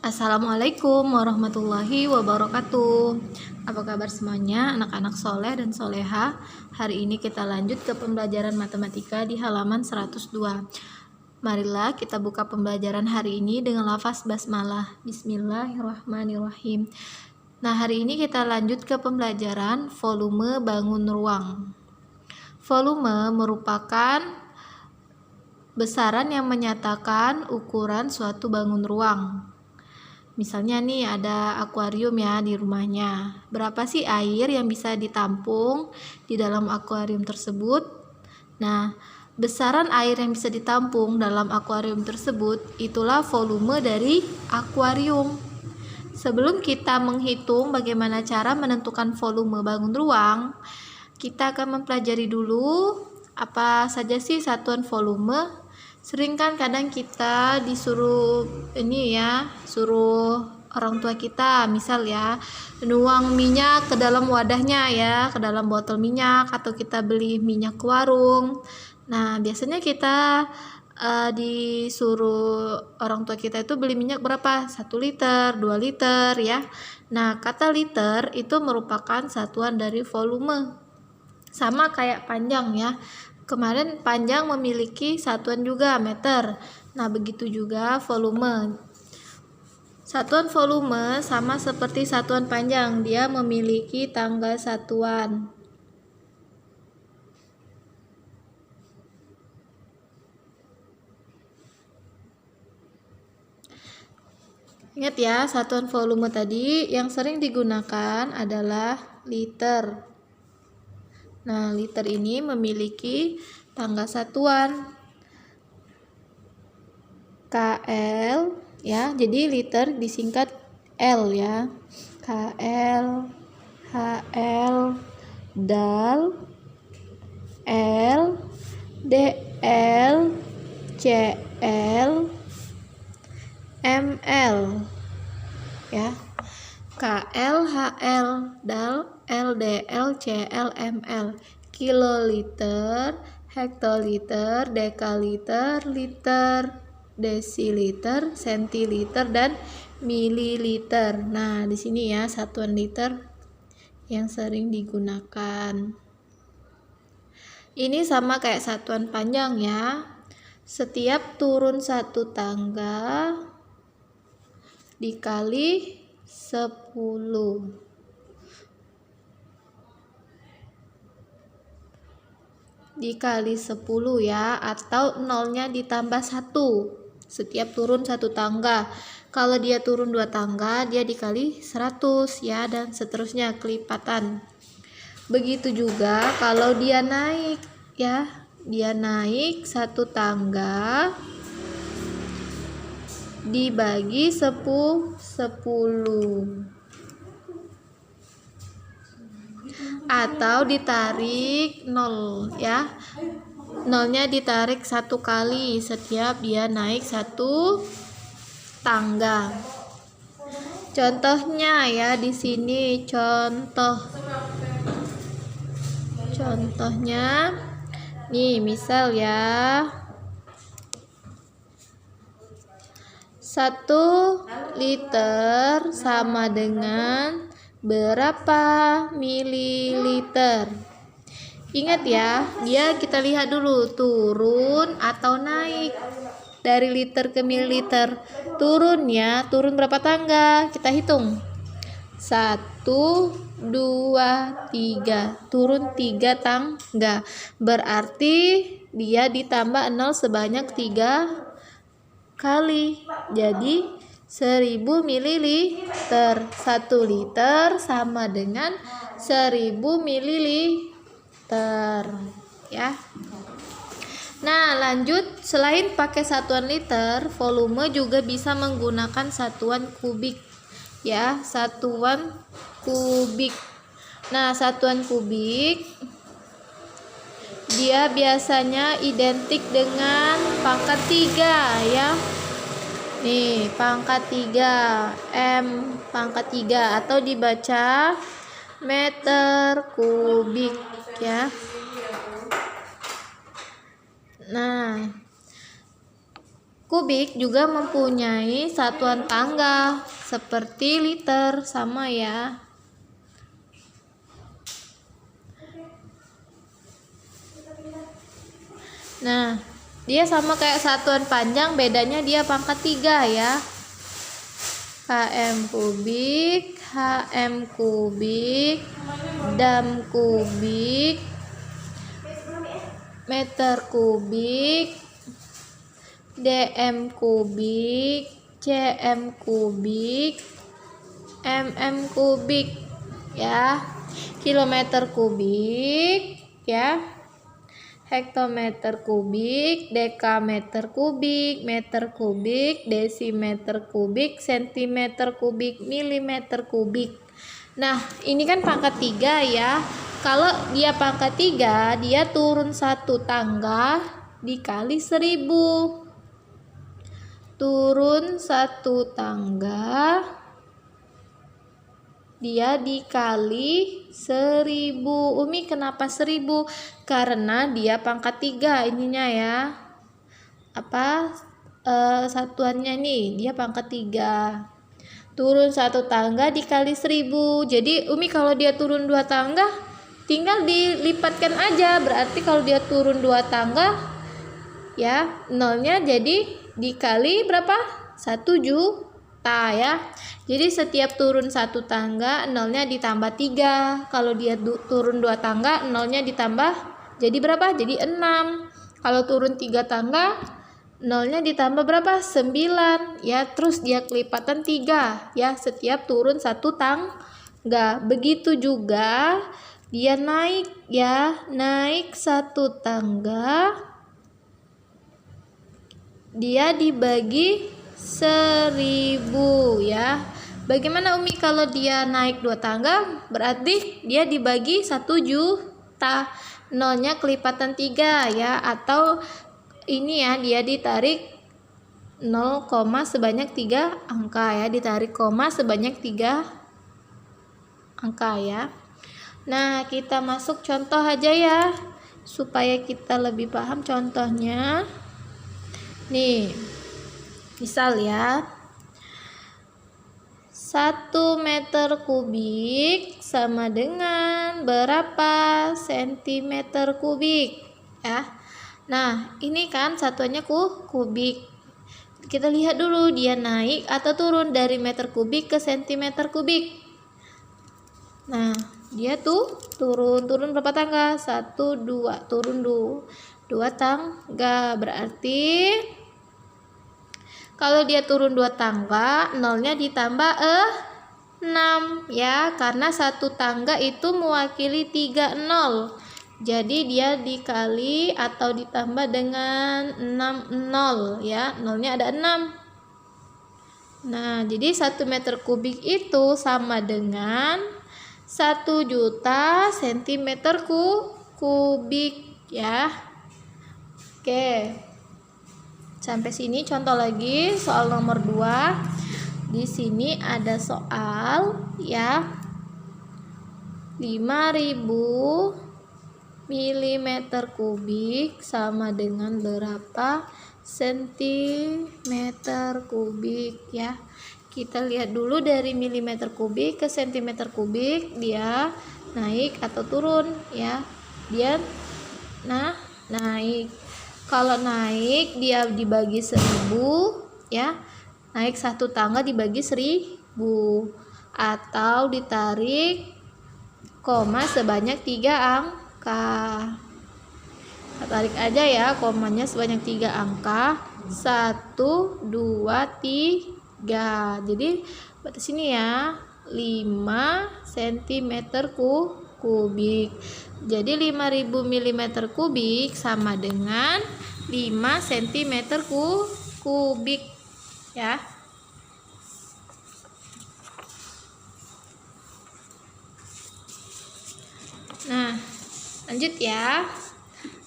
Assalamualaikum warahmatullahi wabarakatuh. Apa kabar semuanya, anak-anak soleh dan soleha? Hari ini kita lanjut ke pembelajaran matematika di halaman 102. Marilah kita buka pembelajaran hari ini dengan lafaz basmalah. Bismillahirrahmanirrahim. Nah, hari ini kita lanjut ke pembelajaran volume bangun ruang. Volume merupakan besaran yang menyatakan ukuran suatu bangun ruang. Misalnya nih ada akuarium ya di rumahnya. Berapa sih air yang bisa ditampung di dalam akuarium tersebut? Nah, besaran air yang bisa ditampung dalam akuarium tersebut itulah volume dari akuarium. Sebelum kita menghitung bagaimana cara menentukan volume bangun ruang, kita akan mempelajari dulu apa saja sih satuan volume. Sering kan kadang kita disuruh suruh orang tua kita, misal ya, nuang minyak ke dalam wadahnya ya, ke dalam botol minyak, atau kita beli minyak ke warung. Nah, biasanya kita disuruh orang tua kita itu beli minyak berapa? 1 liter, 2 liter ya. Nah, kata liter itu merupakan satuan dari volume. Sama kayak panjang ya. Kemarin panjang memiliki satuan juga meter. Nah, begitu juga volume. Satuan volume sama seperti satuan panjang, dia memiliki tanggal satuan. Ingat ya, satuan volume tadi yang sering digunakan adalah liter. Nah, liter ini memiliki tanggal satuan KL ya. Jadi liter disingkat L ya. KL, HL, DAL, L, DL, CL, ML ya. KL, HL, DAL, LDL, CL, ML. Kiloliter, hektoliter, dekaliter, liter, desiliter, sentiliter, dan mililiter. Nah, di sini ya satuan liter yang sering digunakan. Ini sama kayak satuan panjang ya. Setiap turun satu tangga dikali 10. Dikali 10 ya, atau nolnya ditambah 1 setiap turun satu tangga. Kalau dia turun 2 tangga, dia dikali 100 ya, dan seterusnya kelipatan. Begitu juga kalau dia naik ya, dia naik 1 tangga dibagi 10 atau ditarik 0 ya. Nolnya ditarik 1 kali setiap dia naik 1 tangga. Contohnya ya di sini contohnya nih, misal ya 1 liter sama dengan berapa mililiter. Ingat ya, kita lihat dulu turun atau naik dari liter ke mililiter. Turun berapa tangga? Kita hitung. 1, 2, 3. Turun 3 tangga. Berarti dia ditambah 0 sebanyak 3 kali. Jadi 1000 mililiter. 1 liter sama dengan 1000 mililiter ya. Nah, lanjut, selain pakai satuan liter, volume juga bisa menggunakan satuan kubik ya, satuan kubik. Nah, satuan kubik dia biasanya identik dengan pangkat 3 ya. Nih, pangkat 3, M pangkat 3, atau dibaca meter kubik ya. Nah, kubik juga mempunyai satuan tangga seperti liter, sama ya. Nah, dia sama kayak satuan panjang, bedanya dia pangkat 3 ya. km kubik, hm kubik, dam kubik, meter kubik, dm kubik, cm kubik, mm kubik ya, kilometer kubik ya, hektometer kubik, dekameter kubik, meter kubik, desimeter kubik, sentimeter kubik, milimeter kubik. Nah, ini kan pangkat 3 ya. Kalau dia pangkat 3, dia turun 1 tangga dikali 1000. Turun 1 tangga dia dikali 1000. Umi kenapa 1000? Karena dia pangkat 3 ininya ya. Satuannya nih, dia pangkat 3. Turun 1 tangga dikali 1000. Jadi Umi kalau dia turun 2 tangga tinggal dilipatkan aja. Berarti kalau dia turun 2 tangga ya, nolnya jadi dikali berapa? 1 juta ya. Jadi setiap turun 1 tangga nolnya ditambah 3. Kalau dia turun 2 tangga nolnya ditambah jadi berapa? Jadi 6. Kalau turun 3 tangga nolnya ditambah berapa? 9 ya. Terus dia kelipatan 3 ya, setiap turun 1 tangga. Begitu juga dia naik ya, naik 1 tangga dia dibagi 1000 ya. Bagaimana Umi kalau dia naik 2 tangga? Berarti dia dibagi 1 juta. Nolnya kelipatan 3 ya, atau ini ya, dia ditarik 0, sebanyak 3 angka ya, ditarik koma sebanyak 3 angka ya. Nah, kita masuk contoh aja ya, supaya kita lebih paham contohnya. Nih, misal ya, 1 meter kubik sama dengan berapa sentimeter kubik ya. Nah, ini kan satuannya kubik. Kita lihat dulu dia naik atau turun dari meter kubik ke sentimeter kubik. Nah, dia tuh turun berapa tangga? 1, 2, turun 2 tangga. Berarti kalau dia turun 2 tangga, nolnya ditambah 6 ya, karena 1 tangga itu mewakili 3 nol. Jadi dia dikali atau ditambah dengan 6 nol ya, nolnya ada 6. Nah, jadi 1 meter kubik itu sama dengan 1 juta sentimeter kubik ya. Oke. Sampai sini contoh lagi, soal nomor 2. Di sini ada soal ya. 5000 milimeter kubik sama dengan berapa sentimeter kubik ya. Kita lihat dulu dari milimeter kubik ke sentimeter kubik, dia naik atau turun ya. Dia naik. Kalau naik dia dibagi 1000 ya. Naik 1 tangga dibagi 1000, atau ditarik koma sebanyak 3 angka. Tarik aja ya, komanya sebanyak 3 angka. 1, 2, 3. Jadi batas sini ya, 5 cm kubik. Jadi 5000 mm kubik sama dengan 5 cm kubik ya. Nah, lanjut ya.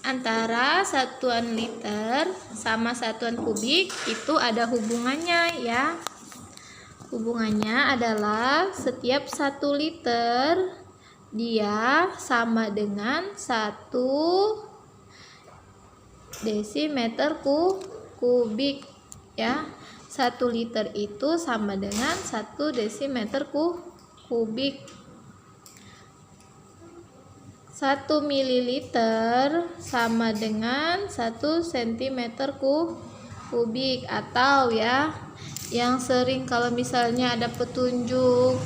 Antara satuan liter sama satuan kubik itu ada hubungannya ya. Hubungannya adalah setiap 1 liter dia sama dengan 1 desimeter kubik ya. 1 liter itu sama dengan 1 desimeter kubik. 1 mililiter sama dengan 1 cm kubik. Atau ya, yang sering kalau misalnya ada petunjuk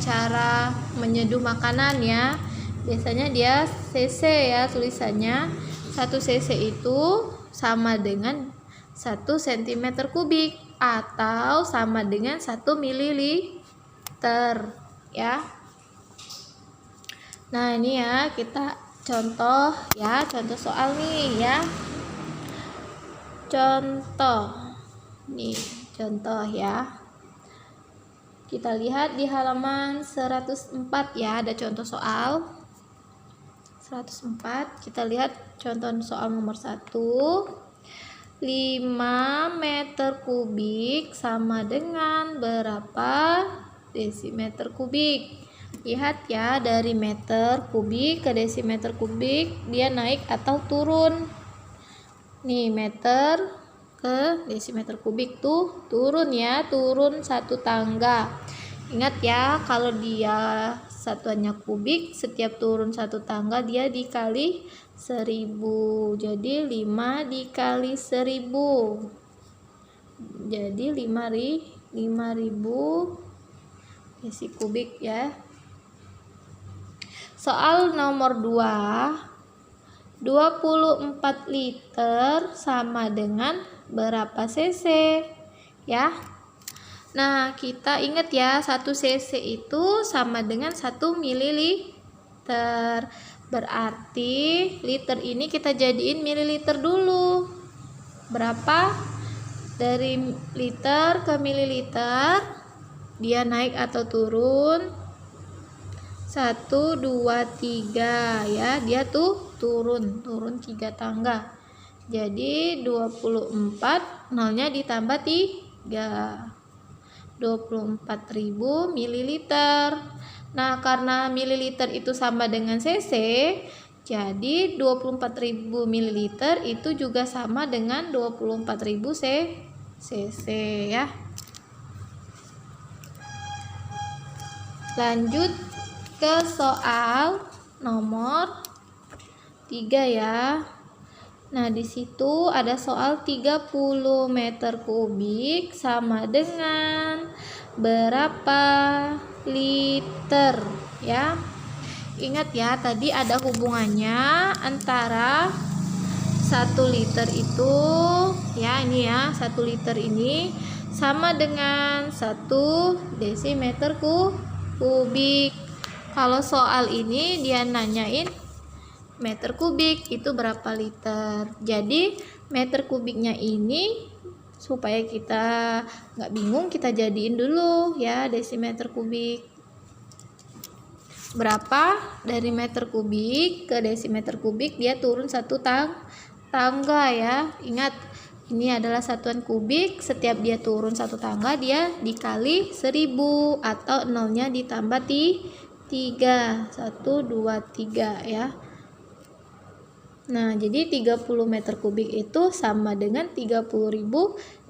cara menyeduh makanan ya, biasanya dia cc ya tulisannya. 1 cc itu sama dengan 1 cm kubik atau sama dengan 1 mililiter ya. Nah, ini ya kita contoh ya, contoh soal nih ya. Contoh. Nih, contoh ya. Kita lihat di halaman 104 ya, ada contoh soal. 104, kita lihat contoh soal nomor 1. 5 meter kubik sama dengan berapa desimeter kubik? Lihat ya, dari meter kubik ke desimeter kubik dia naik atau turun. Nih, meter ke desimeter kubik tuh turun ya, turun 1 tangga. Ingat ya, kalau dia satuannya kubik, setiap turun 1 tangga dia dikali 1000. Jadi 5 dikali 1000. Jadi 5000 desi kubik ya. Soal nomor 2. 24 liter sama dengan berapa cc ya. Nah, kita ingat ya, 1 cc itu sama dengan 1 mililiter. Berarti liter ini kita jadiin mililiter dulu. Berapa? Dari liter ke mililiter dia naik atau turun? 1, 2, 3 ya. Dia tuh turun 3 tangga. Jadi 24, nolnya ditambah 3. 24.000 mililiter. Nah, karena mililiter itu sama dengan cc, jadi 24.000 mililiter itu juga sama dengan 24.000 cc ya. Lanjut ke soal nomor 3 ya. Nah, di situ ada soal 30 meter kubik sama dengan berapa liter ya. Ingat ya, tadi ada hubungannya antara 1 liter itu ya, ini ya, 1 liter ini sama dengan 1 desimeter kubik. Kalau soal ini dia nanyain meter kubik itu berapa liter. Jadi meter kubiknya ini supaya kita nggak bingung, kita jadiin dulu ya desimeter kubik. Berapa dari meter kubik ke desimeter kubik, dia turun 1 tangga ya. Ingat, ini adalah satuan kubik, setiap dia turun 1 tangga dia dikali 1000 atau nolnya ditambah 3. 1, 2, 3 ya. Nah, jadi 30 meter kubik itu sama dengan 30.000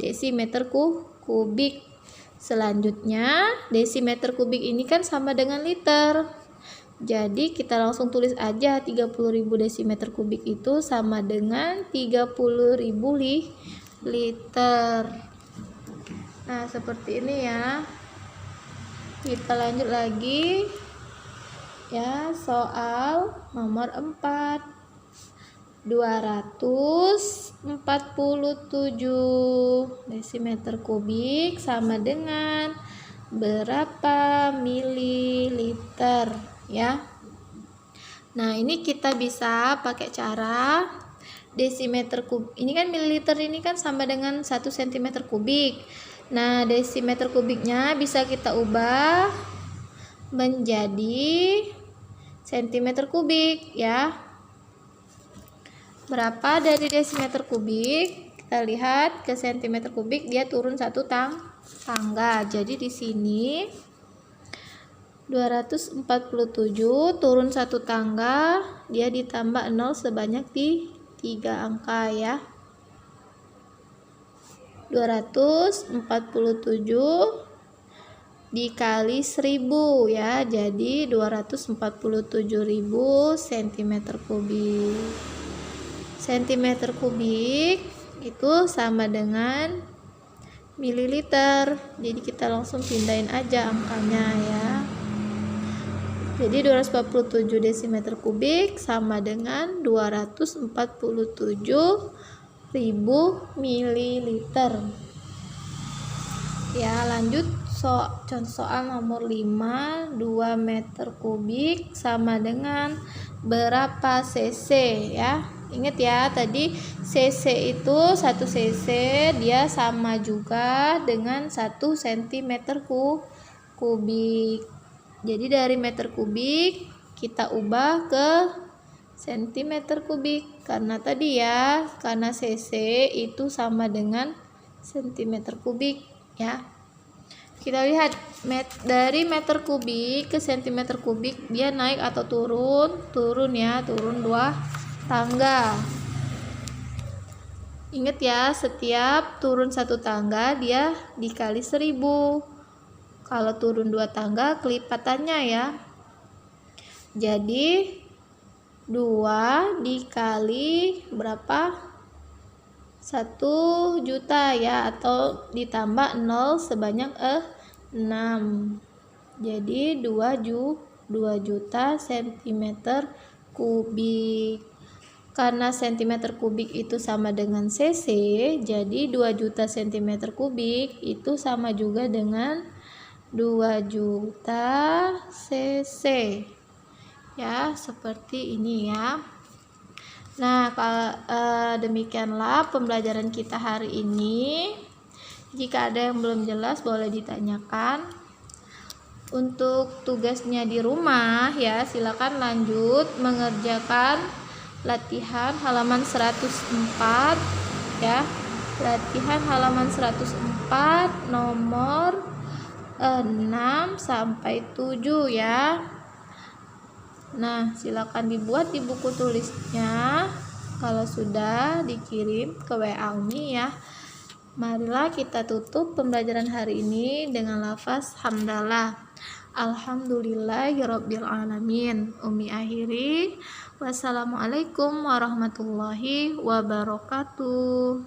desimeter kubik. Selanjutnya, desimeter kubik ini kan sama dengan liter. Jadi, kita langsung tulis aja 30.000 desimeter kubik itu sama dengan 30.000 liter. Nah, seperti ini ya. Kita lanjut lagi. Ya, soal nomor 4. 247 desimeter kubik sama dengan berapa mililiter ya. Nah, ini kita bisa pakai cara desimeter kubik. Ini kan mililiter ini kan sama dengan 1 cm kubik. Nah, desimeter kubiknya bisa kita ubah menjadi cm kubik ya. Berapa dari desimeter kubik? Kita lihat ke cm kubik, dia turun 1 tangga. Jadi di sini 247 turun 1 tangga, dia ditambah 0 sebanyak 3 angka ya. 247 dikali 1000 ya, jadi 247.000 cm kubik. Cm kubik itu sama dengan mililiter, jadi kita langsung pindahin aja angkanya ya. Jadi 247 desimeter kubik sama dengan 247.000 mililiter. Ya, lanjut contoh soal nomor 5. 2 meter kubik sama dengan berapa cc ya. Ingat ya, tadi cc itu 1 cc dia sama juga dengan 1 cm kubik. Jadi dari meter kubik kita ubah ke cm kubik, karena tadi ya, karena cc itu sama dengan cm kubik ya. Kita lihat dari meter kubik ke cm kubik dia naik atau turun ya, turun 2 tangga. Ingat ya, setiap turun 1 tangga dia dikali 1000. Kalau turun 2 tangga kelipatannya ya. Jadi 2 dikali berapa? 1 juta ya, atau ditambah 0 sebanyak 6. Jadi 2 juta cm kubik. Karena cm kubik itu sama dengan cc, jadi 2 juta cm kubik itu sama juga dengan 2 juta cc ya, seperti ini ya. Nah, demikianlah pembelajaran kita hari ini. Jika ada yang belum jelas boleh ditanyakan. Untuk tugasnya di rumah ya, silakan lanjut mengerjakan latihan halaman 104 ya. Latihan halaman 104 nomor 6 sampai 7 ya. Nah, silakan dibuat di buku tulisnya kalau sudah dikirim ke WA Umi ya. Marilah kita tutup pembelajaran hari ini dengan lafaz hamdalah. Alhamdulillahirabbil alamin. Umi akhiri. Wassalamualaikum warahmatullahi wabarakatuh.